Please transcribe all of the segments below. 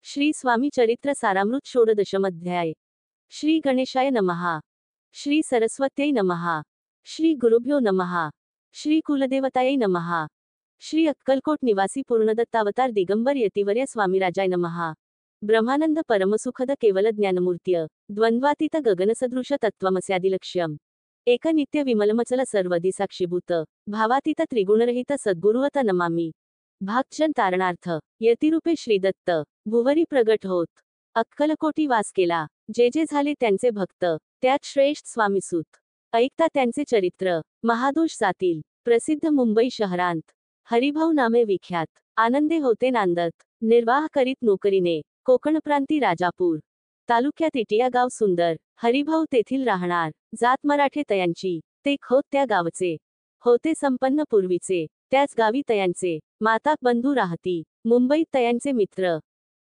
श्री स्वामी चरित्र सारामृत षोडशम अध्याय। श्री गणेशाय नमः। श्री सरस्वत्यै नमः। श्री गुरुभ्यो नमः। श्री कुलदेवतायै नमः। श्री अक्कलकोट निवासी पूर्णदत्तावतार दिगंबर यतिवर्य स्वामीराजाय नमः। ब्रह्मानंद परमसुखद केवल ज्ञानमूर्त्य द्वंद्वातीत गगनसदृश तत्त्वमस्यादिलक्ष्यम् एक नित्य विमलमचल सर्वधी साक्षीभूत भावातीत त्रिगुणरहित सद्गुरुवत नमामि। भागजन तारणार्थ यतिरूपे श्रीदत्त भुवरी प्रगट होत अक्कलकोटी वास केला। जे जे झाले त्यांचे भक्त त्यात श्रेष्ठ स्वामीसूत ऐकता त्यांचे चरित्र महादोष जातील प्रसिद्ध मुंबई शहरांत हरिभाऊ नामे विख्यात आनंदे होते नांदत निर्वाह करीत नोकरीने कोकणप्रांती राजापूर तालुक्यात इटिया गाव सुंदर हरिभाऊ तेथील राहणार जात मराठे तयांची ते खोत त्या गावचे होते संपन्न पूर्वीचे त्याच गावी तयांचे माता बंधू राहती मुंबईत तयांचे मित्र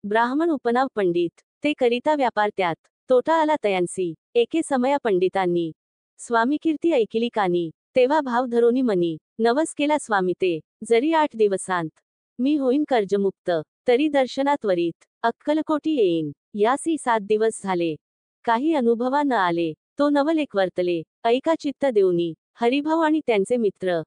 ब्राह्मण उपनाव पंडित ते करिता व्यापार त्यात तोटा आला तयांसी एके समया पंडितांनी स्वामी कीर्ती ऐकिली कानी तेव्हा भाव धरोनी मनी नवस केला स्वामी ते जरी 8 दिवसांत मी होईन कर्जमुक्त तरी दर्शनात त्वरित अक्कलकोटी येईन। यासी 7 दिवस झाले काही अनुभवा न आले तो नवलेक वर्तले ऐका चित्त देऊनी हरिभाऊ आणि त्यांचे मित्र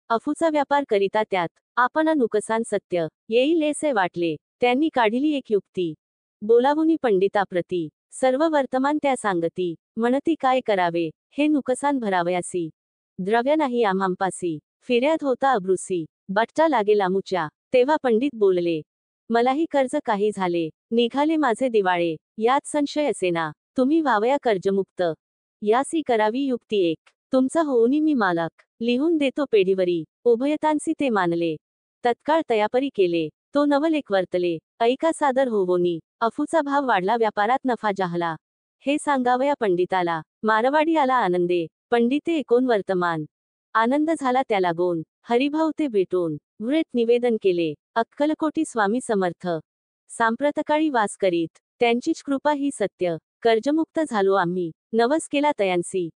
अफूचा व्यापार करिता त्यात आपण नुकसान सत्य येईल ऐसे वाटले त्यांनी काढिली एक युक्ती बोलावुनी पंडिताप्रती सर्व वर्तमान त्या सांगती म्हणती काय करावे हे नुकसान भरावयासी द्रव्य नाही आम्हांपासी फिर्याद होता अब्रुसी बट्टा लागे लामुच्या तेव्हा पंडित बोलले मलाही कर्ज काही झाले निघाले माझे दिवाळे यात संशय असेना तुम्ही व्हावया कर्जमुक्त यासी करावी युक्ती एक तुमचा होऊनी मी मालक लिहून देतो पेढीवरी उभयतांसी ते मानले तत्काळ तयापरी केले तो नवलेक वर्तले ऐका सादर होवोनी अफूचा भाव वाढला व्यापारात नफा जाहला हे सांगावया पंडिताला मारवाडी आला आनंदे पंडिते ऐकून वर्तमान आनंद झाला त्याला गोन हरिभाऊ ते भेटून व्रत निवेदन केले अक्कलकोटी स्वामी समर्थ सांप्रतकाळी वास करीत त्यांचीच कृपा ही सत्य कर्जमुक्त झालो आम्ही नवस केला तयांसी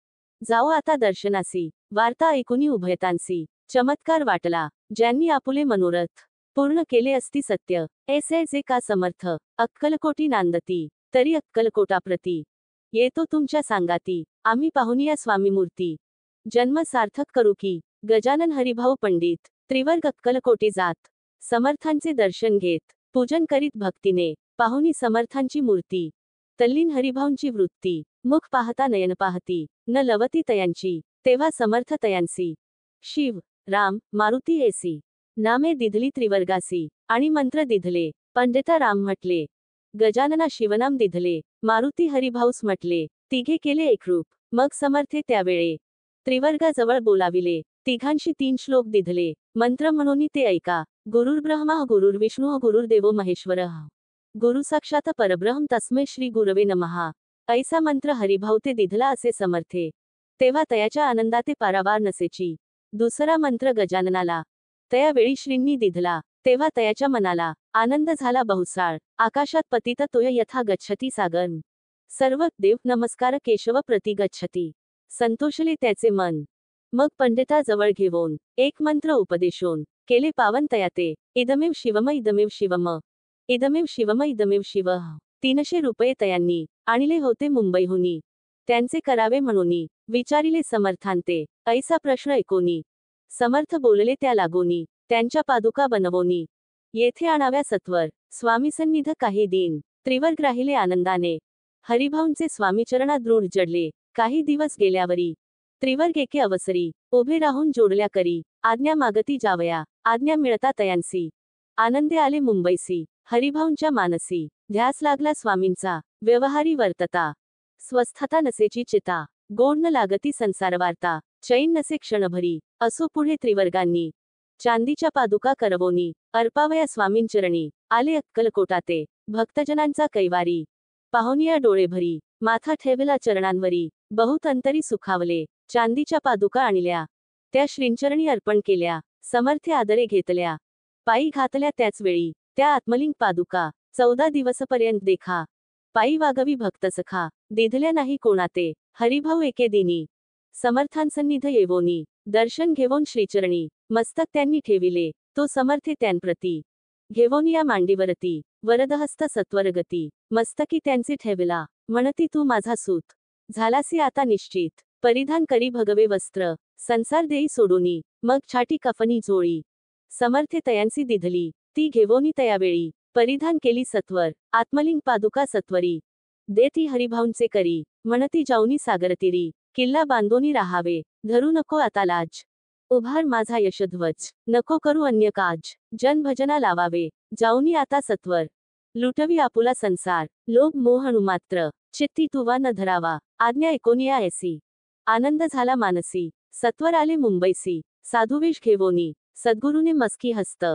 जाओ आता दर्शनासी वार्ता ऐकुनी उभयतांसी चमत्कार वाटला ज्यांनी आपुले मनोरथ पूर्ण केले असती सत्य ऐसे जे का समर्थ अक्कलकोटी नांदती तरी अक्कलकोटाप्रती येतो तुमच्या सांगाती आम्ही पाहुनिया स्वामी मूर्ती जन्म सार्थक करू की गजानन हरिभाऊ पंडित त्रिवर्ग अक्कलकोटी जात समर्थांचे दर्शन घेत पूजन करीत भक्तीने पाहुनी समर्थांची मूर्ती तल्लीन हरिभाऊंची वृत्ती मुख पाहता नयन पाहती न लवती तयांची तेव्हा समर्थ तयांसी शिव राम मारुती ऐसी नामे दिधली त्रिवर्गासी आणि मंत्र दिधले पंडिता राम म्हटले गजानना शिवनाम दिधले मारुती हरिभाऊस म्हटले तिघे केले एकरूप मग समर्थे त्यावेळे त्रिवर्गाजवळ बोलाविले तिघांशी 3 श्लोक दिधले मंत्र म्हणून ते ऐका गुरुर्ब्रह्मा गुरुर्विष्णू गुरुर्देवो महेश्वरः गुरु साक्षात परब्रह्म तस्मै श्री गुरवे नमः ऐसा मंत्र हरिभाऊ ते दिधला असे समर्थे तेव्हा तयाच्या आनंदाते पारावार नसेची। दुसरा मंत्र गजाननाला तया वेळी श्रींनी दिधला तेव्हा तयाच्या मनाला आनंद झाला बहुसाळ आकाशात पतित तोय यथा गच्छती सागर सर्व देव नमस्कार केशव प्रति गच्छती संतोषले त्याचे मन मग पंडिताजवळ घेऊन एक मंत्र उपदेशोन केले पावन तयाते इदमेव शिवम इदमेव शिवम इदमेव शिवम इदमेव शिव 300 रुपये तयांनी आणले होते मुंबईहुनी त्यांचे करावे म्हणूनी विचारिले समर्थांते ऐसा प्रश्न ऐकोनी समर्थ बोलले त्या लागोनी त्यांच्या पादुका बनवोनी येथे आणाव्या सत्वर स्वामीसन्निध काही दिन त्रिवर्ग राहिले आनंदाने हरिभाऊंचे स्वामीचरणा दृढ जडले काही दिवस गेल्यावरी त्रिवर्ग एके अवसरी उभे राहून जोडल्या करी आज्ञा मागती जावया आज्ञा मिळता तयांसी आनंदे आले मुंबईसी हरिभाऊंच्या मानसी ध्यास लागला स्वामींचा व्यवहारी वर्तता स्वस्थता नसेची चिता गोड न लागती संसार वार्ता चैन नसे क्षणभरी असो पुढे त्रिवर्गांनी चांदीच्या पादुका करवोनी अर्पावया स्वामींचरणी आले अक्कलकोटाते भक्तजनांचा कैवारी पाहुनिया डोळे भरी माथा ठेवला चरणांवरी बहुत अंतरी सुखावले चांदीच्या पादुका आणल्या त्या श्रींचरणी अर्पण केल्या समर्थे आदरे घेतल्या पायी घातल्या त्याच वेळी त्या आत्मलिंग पादुका 14 दिवसपर्यंत देखा पायी वागवी भक्त सखा दिधल्या नाही कोणाते हरिभाऊ एके दिनी समर्थांसन्निध येवोनी दर्शन घेवोन श्रीचरणी मस्तक त्यांनी ठेविले तो समर्थे त्यांप्रती घेवोनिया मांडीवरती वरदहस्त सत्वरगती मस्तकी त्यांची ठेविला म्हणती तू माझा सूत झालासी आता निश्चित परिधान करी भगवे वस्त्र संसार देई सोडूनी मग छाटी कफनी जोळी समर्थे तयांसी दिधली ती घेवोनी तयावेळी परिधान केली सत्वर आत्मलिंग पादुका सत्वरी देती हरिभाऊंचे करी म्हणती जाऊनी सागरतीरी किल्ला बांधोनी राहावे धरू नको आता लाज उभार माझा यशध्वज नको करू अन्य काज जनभजना लावावे जाऊनी आता सत्वर लुटवी आपुला संसार लोभ मोह मात्र चित्ती तुवा न धरावा आज्ञा एकोनिया ऐसी आनंद झाला मानसी सत्वर आले मुंबईसी साधुवेश घेवोनी सद्गुरूने मस्की हस्त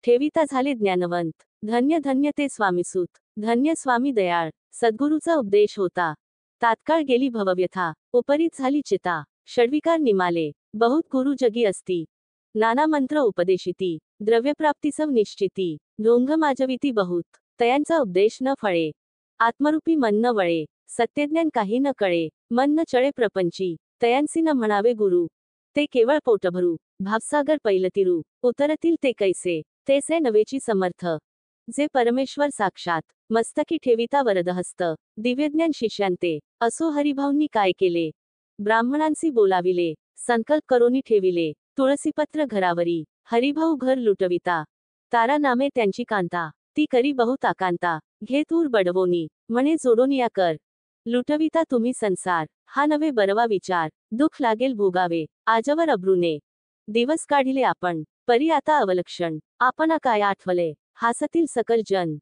ठेविता झाले ज्ञानवंत धन्य धन्य ते स्वामीसूत धन्य स्वामी दयाळ सद्गुरूचा उपदेश होता तात्काळ गेली भवव्यथा उपरीत झाली चिता षड्विकार निमाले बहुत गुरु जगी असती नाना मंत्र उपदेशिती द्रव्यप्राप्तीसव निश्चिती ढोंग माजविती बहुत तयांचा उपदेश न फळे आत्मरूपी मन न वळे सत्यज्ञान काही न कळे मन न चळे प्रपंची तयांसी न म्हणावे गुरु ते केवळ पोटभरू भावसागर पैलतिरू उतरतील ते कैसे तेसे नवेची समर्थ जे परमेश्वर साक्षात मस्तकी ठेविता वरदहस्त दिव्यज्ञान शिष्यांते असो हरिभाऊंनी काय केले ब्राह्मणांसी बोलाविले संकल्प करोनी ठेविले तुळसीपत्र घरावरी हरिभाऊ घर लुटविता तारा नामे त्यांची कांता ती करी बहुत आकांता घे तूर बडवोनी म्हणे जोडोनिया कर लुटविता तुम्ही संसार हा नवे बरवा विचार दुःख लागेल भोगावे आजवर अब्रूने दिवस काढिले आपण परी आता अवलक्षण आपण काय आठवले हासतील सकल जन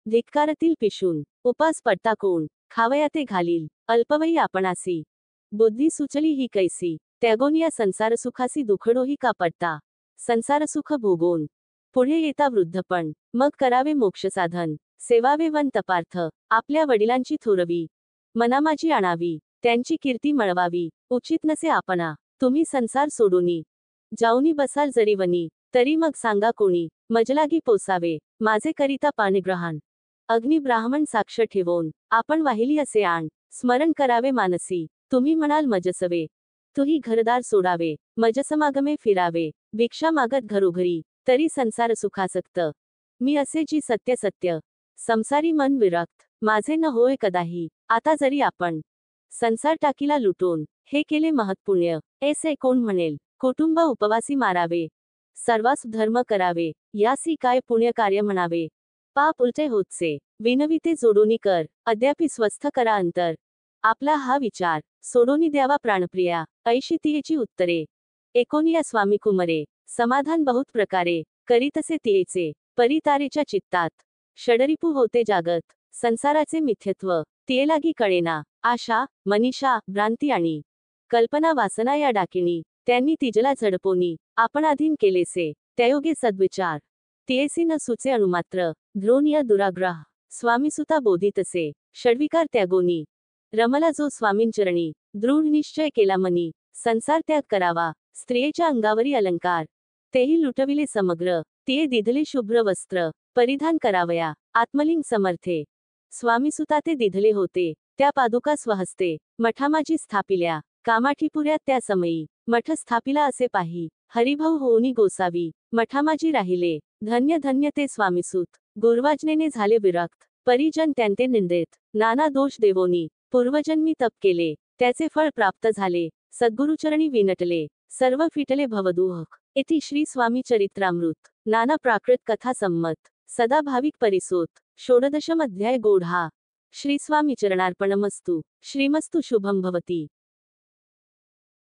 धिक्कारतील पिशून उपास पडता कोण खावया ते घालील अल्पवयी आपणासी बुद्धी सुचली ही कैसी त्यागोनिया संसार सुखासी दुखडोही का पडता संसार सुख भोगोन पुढे येता वृद्धपण मग करावे मोक्ष साधन सेवावे वन तपार्थ आपल्या वडिलांची थोरवी मना माझी आणावी त्यांची कीर्ती मिळवावी उचित नसे आपणा तुम्ही संसार सोडूनी जाऊनी बसाल जरी वनी तरी मग सांगा कोणी मजलागी पोसावे माझे करिता पाणिग्रहण अग्नी ब्राह्मण साक्ष ठेवून आपण वाहिली असे आण स्मरण करावे मानसी तुम्ही म्हणाल मजसवे तुही घरदार सोडावे मजसमागमे फिरावे भिक्षा मागत घरोघरी तरी संसार सुखासक्त मी असे जी सत्य सत्य संसारी मन विरक्त माझे न होय कदाही आता जरी आपण संसार टाकीला लुटून हे केले महत्पुण्य ऐसे कोण म्हणेल कुटुंब उपवासी मारावे सर्वास धर्म करावे यासी काय पुण्य कार्य म्हणावे पाप उलटे होतसे विनविते जोडोनी कर अद्यापि स्वस्थ करा अंतर आपला हा विचार सोडोनी द्यावा प्राणप्रिया ऐशी तियेची उत्तरे एकोनिया स्वामी कुमरे समाधान बहुत प्रकारे करीतसे तियेचे परितारेच्या चित्तात षडरिपू होते जागत संसाराचे मिथ्यत्व तियेलागी कळेना आशा मनीषा भ्रांती आणि कल्पना वासना या डाकिणी त्यांनी तिजला झडपोनी आपण अधीन केलेसे त्यायोगे सद्विचार तियेसी न सुचे अणुमात्र ध्रोनिय दुराग्रह स्वामीसुता बोधितसे षड्विकार त्यागोनी रमला जो स्वामींचरणी दृढ निश्चय केला मनी संसार त्याग करावा स्त्रियेच्या अंगावरी अलंकार तेही लुटविले समग्र तिये दिधले शुभ्र वस्त्र परिधान करावया आत्मलिंग समर्थे स्वामीसुता ते दिधले होते त्या पादुका स्वहस्ते मठामाजी स्थापिल्या कामाठीपुऱ्यात त्या समयी मठ स्थापिला असे पाही हरिभाऊ होऊनी गोसावी मठामाजी राहिले धन्य धन्य ते स्वामीसूत गुरुवाजनेने झाले विरक्त परिजन त्यांते निंदेत नाना दोष देवोनी पूर्वजन्मी तप केले त्याचे फळ प्राप्त झाले सद्गुरुचरणी विनटले सर्व फिटले भवदुःख इति श्री स्वामी चरित्रामृत नाना प्राकृत कथा संमत सदा भाविक परिसोत षोडशम अध्याय गोढा श्री स्वामी चरणार्पणमस्तु श्रीमस्तु शुभम भवती।